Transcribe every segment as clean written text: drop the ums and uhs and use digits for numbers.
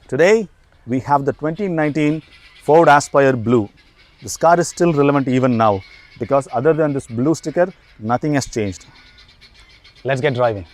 Today, we have the 2019 Ford Aspire Blue. This car is still relevant even now because other than this blue sticker, nothing has changed. Let's get driving.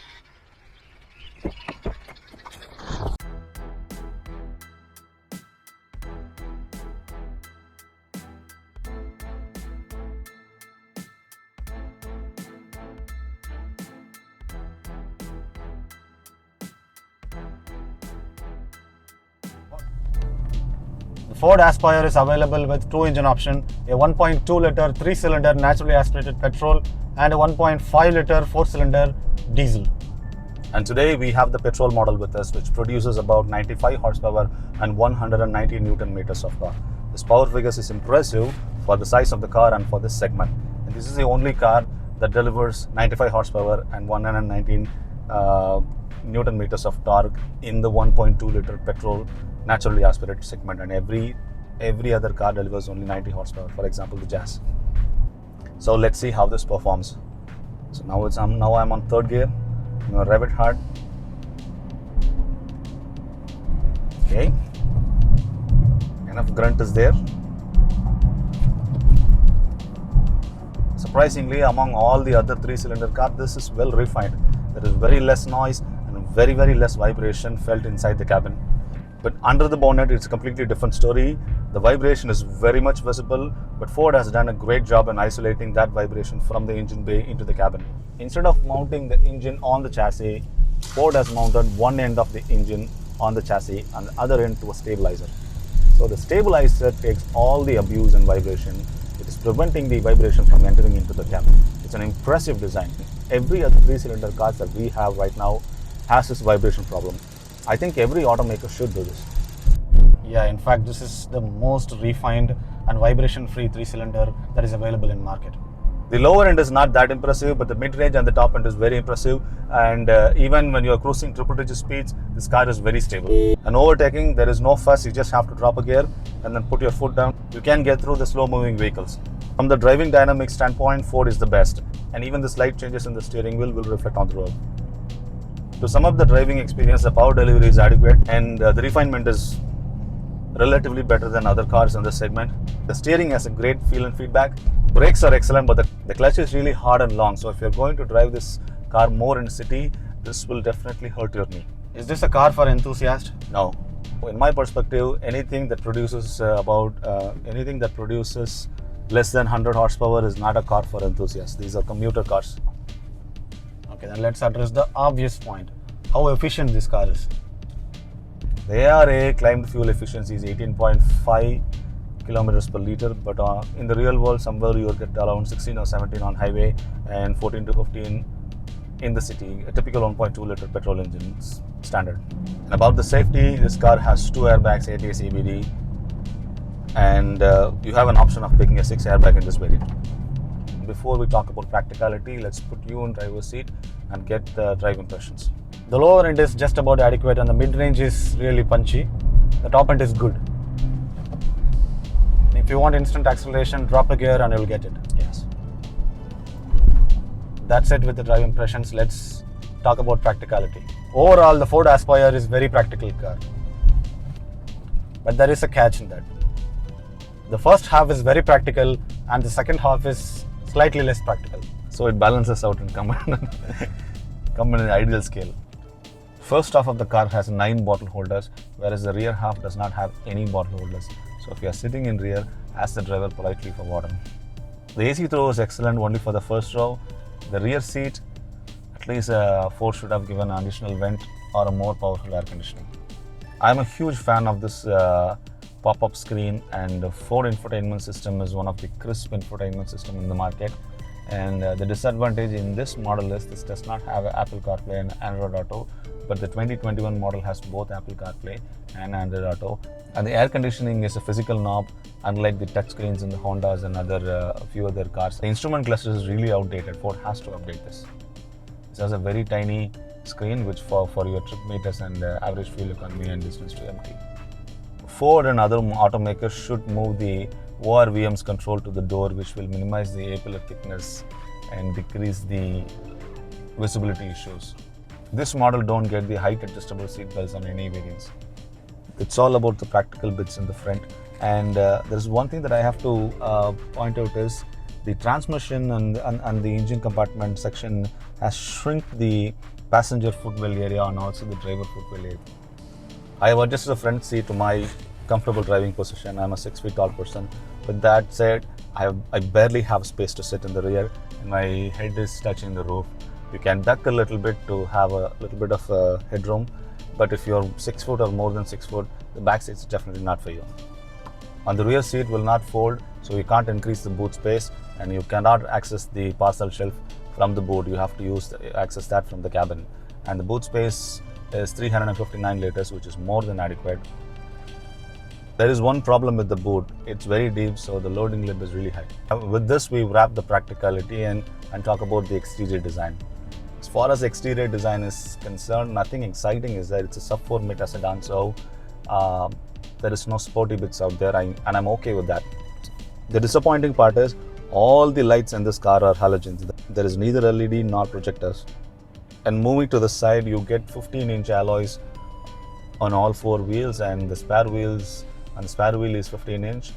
The Ford Aspire is available with two engine option, a 1.2 liter 3-cylinder naturally aspirated petrol and a 1.5 liter 4-cylinder diesel. And today we have the petrol model with us, which produces about 95 horsepower and 190 Newton meters of power. This power figures is impressive for the size of the car and for this segment. And this is the only car that delivers 95 horsepower and 119 Newton meters of torque in the 1.2 liter petrol naturally aspirated segment, and every other car delivers only 90 horsepower, for example the Jazz. So let's see how this performs. So now I'm on third gear. I'm going to rev it hard. Okay, enough grunt is there. Surprisingly, among all the other 3-cylinder cars, this is well refined. There is very less noise and very less vibration felt inside the cabin. But under the bonnet, it's a completely different story. The vibration is very much visible, but Ford has done a great job in isolating that vibration from the engine bay into the cabin. Instead of mounting the engine on the chassis, Ford has mounted one end of the engine on the chassis and the other end to a stabilizer. So the stabilizer takes all the abuse and vibration. It is preventing the vibration from entering into the cabin. It's an impressive design. Every other 3-cylinder car that we have right now has this vibration problem. I think every automaker should do this. Yeah, in fact, this is the most refined and vibration-free 3-cylinder that is available in market. The lower end is not that impressive, but the mid-range and the top end is very impressive. And even when you are cruising triple-digit speeds, this car is very stable. And overtaking, there is no fuss. You just have to drop a gear and then put your foot down. You can get through the slow-moving vehicles. From the driving dynamics standpoint, Ford is the best. And even the slight changes in the steering wheel will reflect on the road. To sum up the driving experience, the power delivery is adequate and the refinement is relatively better than other cars in this segment. The steering has a great feel and feedback. Brakes are excellent, but the clutch is really hard and long. So if you're going to drive this car more in the city, this will definitely hurt your knee. Is this a car for enthusiasts? No. In my perspective, anything that produces less than 100 horsepower is not a car for enthusiasts. These are commuter cars. Okay, then let's address the obvious point. How efficient this car is. The ARA claimed fuel efficiency is 18.5 kilometers per liter, but in the real world, somewhere you will get around 16 or 17 on highway and 14 to 15 in the city. A typical 1.2 liter petrol engine standard. And about the safety, this car has 2 airbags, ABS, EBD, and you have an option of picking a 6 airbag in this variant. Before we talk about practicality, let's put you in driver's seat and get the drive impressions. The lower end is just about adequate and the mid-range is really punchy. The top end is good. If you want instant acceleration, drop a gear and you'll get it. Yes. That's it with the drive impressions. Let's talk about practicality. Overall, the Ford Aspire is a very practical car. But there is a catch in that. The first half is very practical and the second half is slightly less practical. So it balances out and come in an ideal scale. First half of the car has 9 bottle holders, whereas the rear half does not have any bottle holders. So if you are sitting in rear, ask the driver politely for water. The AC throw is excellent only for the first row. The rear seat, at least Ford should have given an additional vent or a more powerful air conditioning. I'm a huge fan of this pop-up screen, and the Ford infotainment system is one of the crisp infotainment system in the market. And the disadvantage in this model is this does not have Apple CarPlay and Android Auto, but the 2021 model has both Apple CarPlay and Android Auto. And the air conditioning is a physical knob, unlike the touchscreens in the Hondas and few other cars. The instrument cluster is really outdated. Ford has to update this. This has a very tiny screen which for your trip meters and average fuel economy and distance to empty. Ford and other automakers should move the ORVM's control to the door, which will minimize the A-pillar thickness and decrease the visibility issues. This model don't get the height adjustable seat belts on any variants. It's all about the practical bits in the front. And there's one thing that I have to point out is the transmission and the engine compartment section has shrunk the passenger footwell area and also the driver footwell area. I have adjusted the front seat to my comfortable driving position. I'm a 6 feet tall person. With that said, I barely have space to sit in the rear and my head is touching the roof. You can duck a little bit to have a little bit of headroom, but if you're 6 foot or more than 6 foot, the back seat is definitely not for you. On the rear seat will not fold, so you can't increase the boot space and you cannot access the parcel shelf from the boot. You have to access that from the cabin. And the boot space is 359 liters, which is more than adequate. There is one problem with the boot. It's very deep, so the loading lip is really high. With this, we wrap the practicality in and talk about the exterior design. As far as exterior design is concerned, nothing exciting is there. It's a sub-4 mid sedan, so there is no sporty bits out there, and I'm okay with that. The disappointing part is all the lights in this car are halogens. There is neither LED nor projectors. And moving to the side, you get 15-inch alloys on all 4 wheels, and the spare wheel is 15-inch,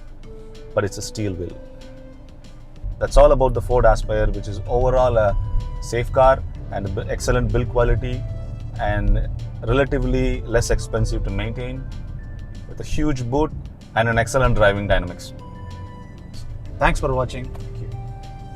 but it's a steel wheel. That's all about the Ford Aspire, which is overall a safe car and excellent build quality and relatively less expensive to maintain, with a huge boot and an excellent driving dynamics. Thanks for watching.